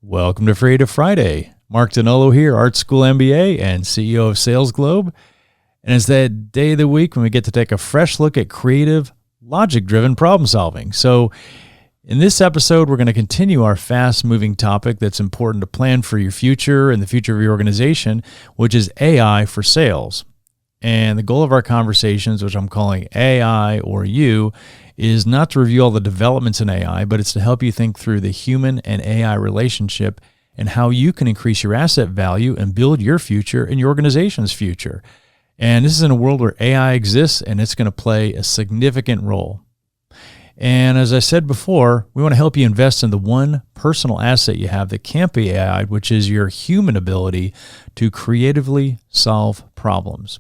Welcome to Freative Friday. Mark Danilo here, Art School MBA and CEO of Sales Globe. And it's that day of the week when we get to take a fresh look at creative, logic-driven problem solving. So in this episode, we're going to continue our fast-moving topic that's important to plan for your future and the future of your organization, which is AI for sales. And the goal of our conversations, which I'm calling AI or You, is not to review all the developments in AI, but it's to help you think through the human and AI relationship and how you can increase your asset value and build your future and your organization's future. And this is in a world where AI exists and it's going to play a significant role. And as I said before, we want to help you invest in the one personal asset you have that can't be AI, which is your human ability to creatively solve problems.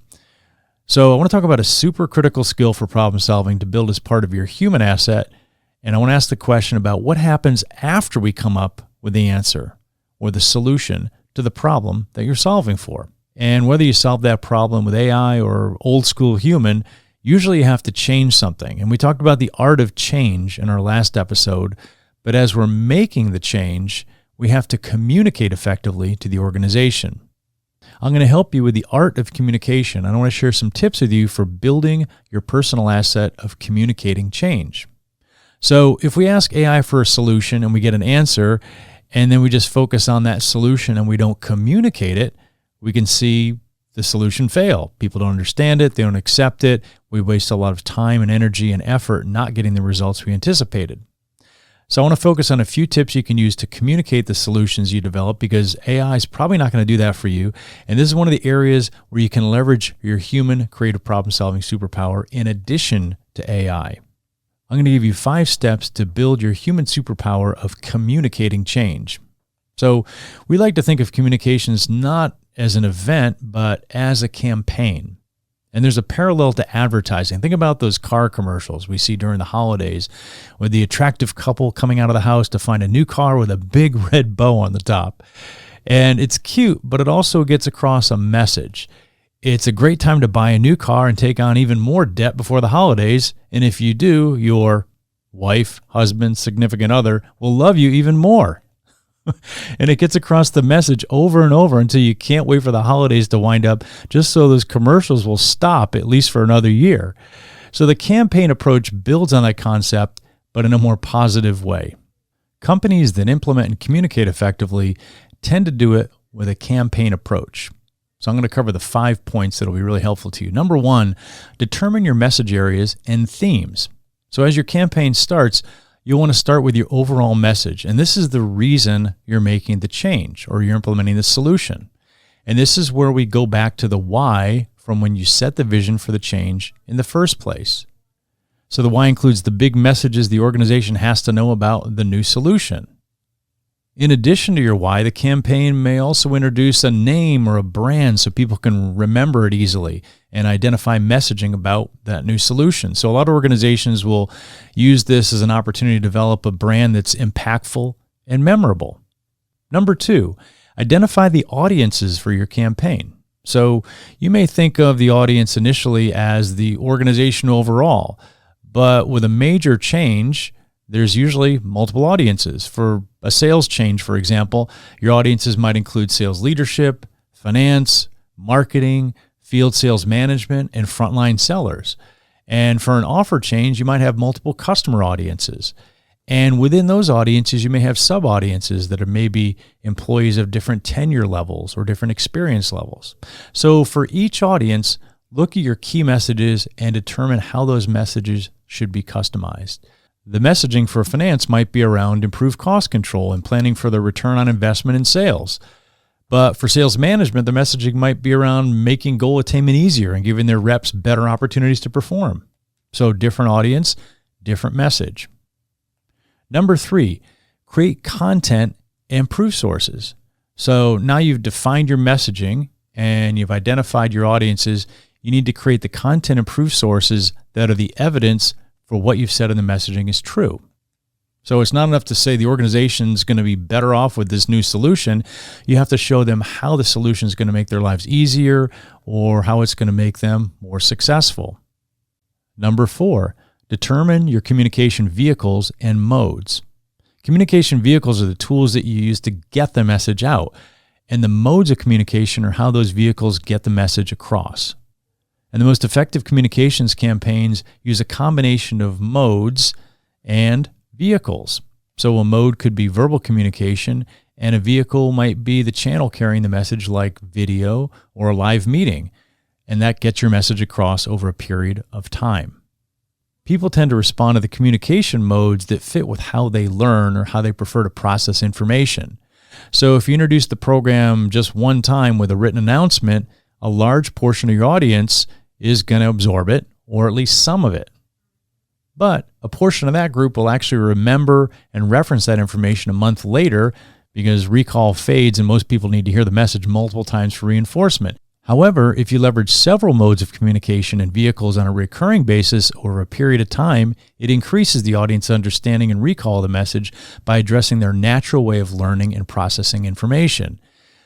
So I want to talk about a super critical skill for problem solving to build as part of your human asset. And I want to ask the question about what happens after we come up with the answer or the solution to the problem that you're solving for. And whether you solve that problem with AI or old school human, usually you have to change something. And we talked about the art of change in our last episode. But as we're making the change, we have to communicate effectively to the organization. I'm going to help you with the art of communication. I want to share some tips with you for building your personal asset of communicating change. So if we ask AI for a solution and we get an answer, and then we just focus on that solution and we don't communicate it, we can see the solution fail. People don't understand it. They don't accept it. We waste a lot of time and energy and effort not getting the results we anticipated. So I want to focus on a few tips you can use to communicate the solutions you develop, because AI is probably not going to do that for you. And this is one of the areas where you can leverage your human creative problem-solving superpower in addition to AI. I'm going to give you 5 steps to build your human superpower of communicating change. So we like to think of communications not as an event, but as a campaign. And there's a parallel to advertising. Think about those car commercials we see during the holidays with the attractive couple coming out of the house to find a new car with a big red bow on the top. And it's cute, but it also gets across a message. It's a great time to buy a new car and take on even more debt before the holidays. And if you do, your wife, husband, significant other will love you even more. And it gets across the message over and over until you can't wait for the holidays to wind up, just so those commercials will stop at least for another year. So the campaign approach builds on that concept, but in a more positive way. Companies that implement and communicate effectively tend to do it with a campaign approach. So I'm going to cover the 5 points that will be really helpful to you. Number 1, determine your message areas and themes. So as your campaign starts, you'll want to start with your overall message. And this is the reason you're making the change or you're implementing the solution. And this is where we go back to the why from when you set the vision for the change in the first place. So the why includes the big messages the organization has to know about the new solution. In addition to your why, the campaign may also introduce a name or a brand so people can remember it easily and identify messaging about that new solution. So a lot of organizations will use this as an opportunity to develop a brand that's impactful and memorable. Number 2, identify the audiences for your campaign. So you may think of the audience initially as the organization overall, but with a major change, there's usually multiple audiences. For a sales change, for example, your audiences might include sales leadership, finance, marketing, field sales management, and frontline sellers. And for an offer change, you might have multiple customer audiences. And within those audiences, you may have sub-audiences that are maybe employees of different tenure levels or different experience levels. So for each audience, look at your key messages and determine how those messages should be customized. The messaging for finance might be around improved cost control and planning for the return on investment in sales. But for sales management, the messaging might be around making goal attainment easier and giving their reps better opportunities to perform. So different audience, different message. Number 3, create content and proof sources. So now you've defined your messaging and you've identified your audiences. You need to create the content and proof sources that are the evidence for what you've said in the messaging is true. So it's not enough to say the organization's going to be better off with this new solution. You have to show them how the solution is going to make their lives easier or how it's going to make them more successful. Number 4, determine your communication vehicles and modes. Communication vehicles are the tools that you use to get the message out, and the modes of communication are how those vehicles get the message across. And the most effective communications campaigns use a combination of modes and vehicles. So a mode could be verbal communication, and a vehicle might be the channel carrying the message, like video or a live meeting, and that gets your message across over a period of time. People tend to respond to the communication modes that fit with how they learn or how they prefer to process information. So if you introduce the program just one time with a written announcement, a large portion of your audience is going to absorb it, or at least some of it. But a portion of that group will actually remember and reference that information a month later, because recall fades and most people need to hear the message multiple times for reinforcement. However, if you leverage several modes of communication and vehicles on a recurring basis over a period of time, it increases the audience's understanding and recall of the message by addressing their natural way of learning and processing information.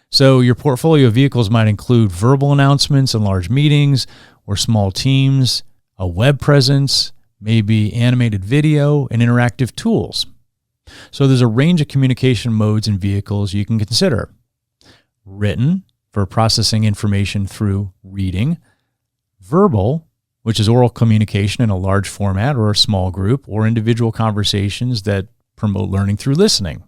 So your portfolio of vehicles might include verbal announcements in large meetings or small teams, a web presence, maybe animated video, and interactive tools. So there's a range of communication modes and vehicles you can consider. Written, for processing information through reading. Verbal, which is oral communication in a large format or a small group, or individual conversations that promote learning through listening.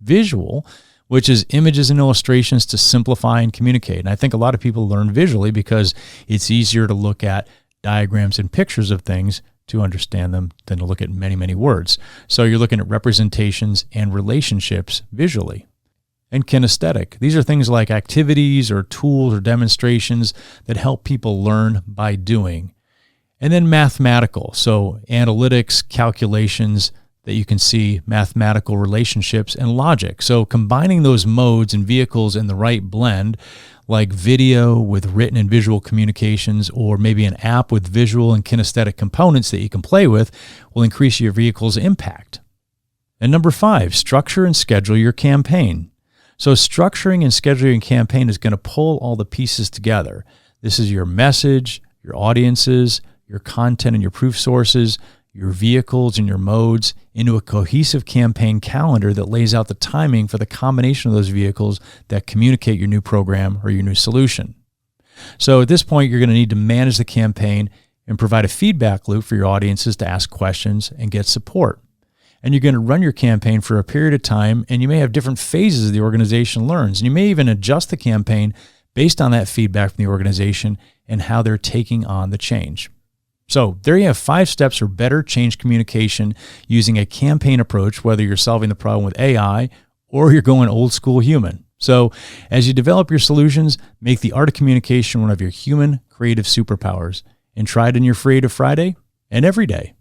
Visual, which is images and illustrations to simplify and communicate. And I think a lot of people learn visually because it's easier to look at diagrams and pictures of things to understand them than to look at many, many words. So you're looking at representations and relationships visually. And kinesthetic. These are things like activities or tools or demonstrations that help people learn by doing. And then mathematical. So analytics, calculations that you can see, mathematical relationships, and logic. So combining those modes and vehicles in the right blend, like video with written and visual communications, or maybe an app with visual and kinesthetic components that you can play with, will increase your vehicle's impact. And number 5, structure and schedule your campaign. So structuring and scheduling a campaign is going to pull all the pieces together. This is your message, your audiences, your content and your proof sources, your vehicles and your modes into a cohesive campaign calendar that lays out the timing for the combination of those vehicles that communicate your new program or your new solution. So at this point, you're going to need to manage the campaign and provide a feedback loop for your audiences to ask questions and get support. And you're going to run your campaign for a period of time, and you may have different phases the organization learns. And you may even adjust the campaign based on that feedback from the organization and how they're taking on the change. So there you have 5 steps for better change communication using a campaign approach, whether you're solving the problem with AI or you're going old school human. So as you develop your solutions, make the art of communication one of your human creative superpowers, and try it in your Freative Friday and every day.